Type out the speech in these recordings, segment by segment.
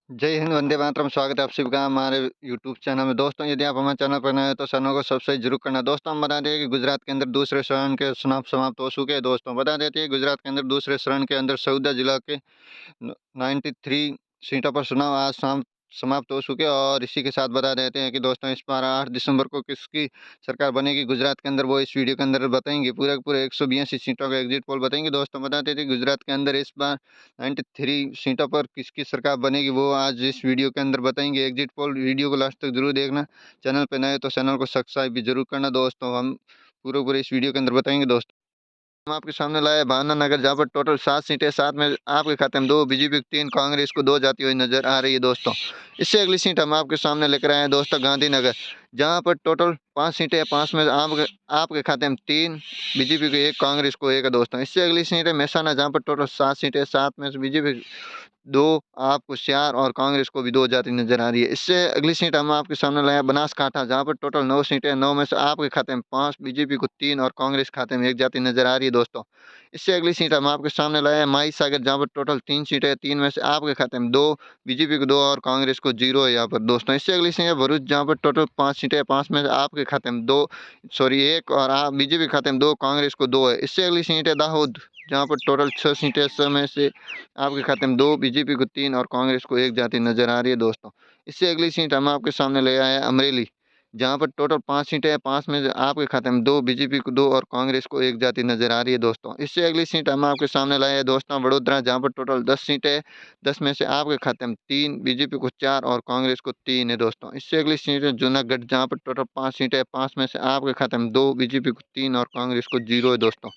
जय हिंद, वंदे मातरम। स्वागत है आप सभी का हमारे यूट्यूब चैनल में। दोस्तों, यदि आप हमारे चैनल पर नए हैं तो चैनल को सब्सक्राइब जरूर करना। दोस्तों, हम बता दें कि गुजरात के अंदर दूसरे चरण के चुनाव समाप्त हो चुके हैं। दोस्तों, बता देते हैं गुजरात के अंदर दूसरे चरण के अंदर सौदा जिला के 93 सीटों पर चुनाव आज शाम समाप्त हो चुके हैं। और इसी के साथ बता देते हैं कि दोस्तों, इस बार 8 दिसंबर को किसकी सरकार बनेगी गुजरात के अंदर, वो इस वीडियो के अंदर बताएंगे। पूरे के पूरे 182 सीटों का एग्जिट पोल बताएंगे। दोस्तों, बता देते हैं गुजरात के अंदर इस बार 93 सीटों पर किसकी सरकार बनेगी, वो आज इस वीडियो के अंदर बताएंगे। एग्जिट पोल वीडियो को लास्ट तक जरूर देखना। चैनल पर नए तो चैनल को सब्सक्राइब भी जरूर करना। दोस्तों, हम पूरे पूरे इस वीडियो के अंदर बताएंगे। दोस्तों, हम आपके सामने लाए भावना नगर, जहाँ पर टोटल 7 सीटें, 7 में आपके खाते में 2 बीजेपी को 3, कांग्रेस को 2 जाती हुई नजर आ रही है। दोस्तों, इससे अगली सीट हम आपके सामने लेकर आए हैं दोस्तों, गांधीनगर, जहाँ पर टोटल 5 सीटें हैं। 5 में आपके खाते में 3 बीजेपी को 1, कांग्रेस को 1 है। दोस्तों, इससे अगली सीट है महसाना, जहाँ पर टोटल 7 सीटें, 7 में से बीजेपी 2, आपको 4 और कांग्रेस को भी 2 जाती नजर आ रही है। इससे अगली सीट हम आपके सामने लाए हैं बनासकाठा, जहाँ पर टोटल 9 सीटें हैं। 9 में से आपके खाते में 5, बीजेपी को 3 और कांग्रेस खाते में 1 जाती नजर आ रही है। दोस्तों, इससे अगली सीट हम आपके सामने लाए हैं माई सागर, जहाँ पर टोटल 3 सीटें हैं। 3 में से आपके खाते में 2, बीजेपी को 2 और कांग्रेस को 0 है यहाँ पर। दोस्तों, इससे अगली सीट है भरूच, जहाँ पर टोटल 5 सीटें हैं। 5 में से आपके खाते में 2, सॉरी 1, और आप बीजेपी खाते में 2, कांग्रेस को 2 है। इससे अगली सीट है दाहोद, जहाँ पर टोटल 6 सीटें। 6 में से आपके खाते में 2, बीजेपी को 3 और कांग्रेस को 1 जाती नजर आ रही है। दोस्तों, इससे अगली सीट हम आपके सामने ले आए हैं अमरेली, जहां पर टोटल 5 सीटें हैं। 5 में से आपके खाते में 2, बीजेपी को 2 और कांग्रेस को 1 जाती नजर आ रही है। दोस्तों, इससे अगली सीट हम आपके सामने लाए हैं दोस्तों वडोदरा, जहां पर टोटल 10 सीटें हैं। 10 में से आपके खाते में 3, बीजेपी को 4 और कांग्रेस को 3 है। दोस्तों, इससे अगली सीट है जूनागढ़, जहां पर टोटल 5 सीटें हैं। 5 में से आपके खाते में 2, बीजेपी को 3 और कांग्रेस को 0 है। दोस्तों,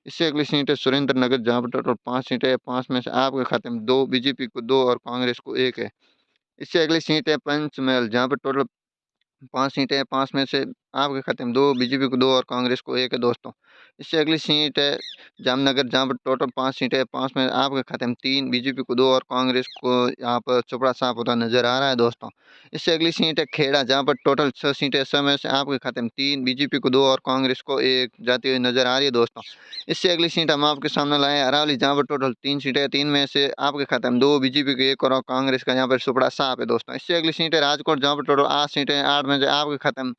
इससे अगली सीट है सुरेंद्र नगर, जहाँ पर टोटल 5 सीटें हैं। 5 में से आपके खाते में 2, बीजेपी को 2 और कांग्रेस को 1 है। इससे अगली सीट है पंचमहल, जहाँ पर टोटल 5 सीटें हैं। 5 में से आपके खाते में 2, बीजेपी को 2 और कांग्रेस को 1 है। दोस्तों, इससे अगली सीट है जामनगर, जहाँ पर टोटल 5 सीटें हैं। 5 में आपके खाते में 3, बीजेपी को 2 और कांग्रेस को यहाँ पर चौपड़ा साफ होता नजर आ रहा है। दोस्तों, इससे अगली सीट है खेड़ा, जहाँ पर टोटल 6 सीटें हैं। 6 में से आपके खाते में 3, बीजेपी को 2 और कांग्रेस को 1 जाती हुई नजर आ रही है। दोस्तों, इससे अगली सीट हम आपके सामने लाए हैं अरावली, जहाँ पर टोटल 3 सीटें हैं। 3 में से आपके खाते में 2, बीजेपी को 1 और कांग्रेस का यहाँ पर चौपड़ा साफ है। दोस्तों, इससे अगली सीट है राजकोट, जहाँ पर टोटल 8 सीटें हैं। 8 में से आपके खाते में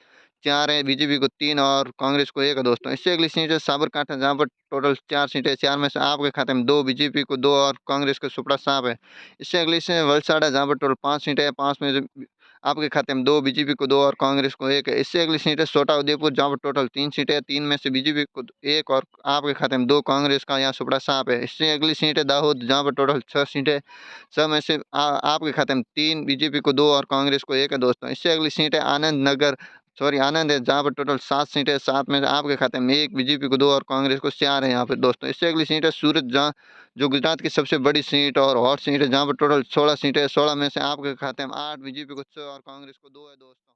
4 है, बीजेपी को 3 और कांग्रेस को 1 है। दोस्तों, इससे अगली सीट है साबरकांठा, जहाँ पर टोटल 4 सीटें हैं। 4 में से आपके खाते में 2, बीजेपी को 2 और कांग्रेस का सुपड़ा साफ है। इससे अगली सीट है वलसाड़ा, जहाँ पर टोटल 5 सीटें हैं। 5 में से आपके खाते में 2, बीजेपी को 2 और कांग्रेस को 1 है। इससे अगली सीट है छोटा उदयपुर, जहाँ पर टोटल 3 सीटें हैं। 3 में से बीजेपी को 1 और आपके खाते में 2, कांग्रेस का यहाँ सुपड़ा साफ है। इससे अगली सीट है दाहोद, जहाँ पर टोटल 6 सीटें, 6 में से आपके खाते में 3, बीजेपी को 2 और कांग्रेस को 1 है। दोस्तों, इससे अगली सीट है आनंद नगर, सॉरी आनंद है, जहाँ पर टोटल 7 सीटें। 7 में से आपके खाते में 1, बीजेपी को 2 और कांग्रेस को 4 है यहाँ पे। दोस्तों, इससे अगली सीट है सूरत, जहाँ जो गुजरात की सबसे बड़ी सीट और हॉट सीट है, जहाँ पर टोटल 16 सीटें। 16 में से आपके खाते में 8, बीजेपी को 6 और कांग्रेस को 2 है। दोस्तों।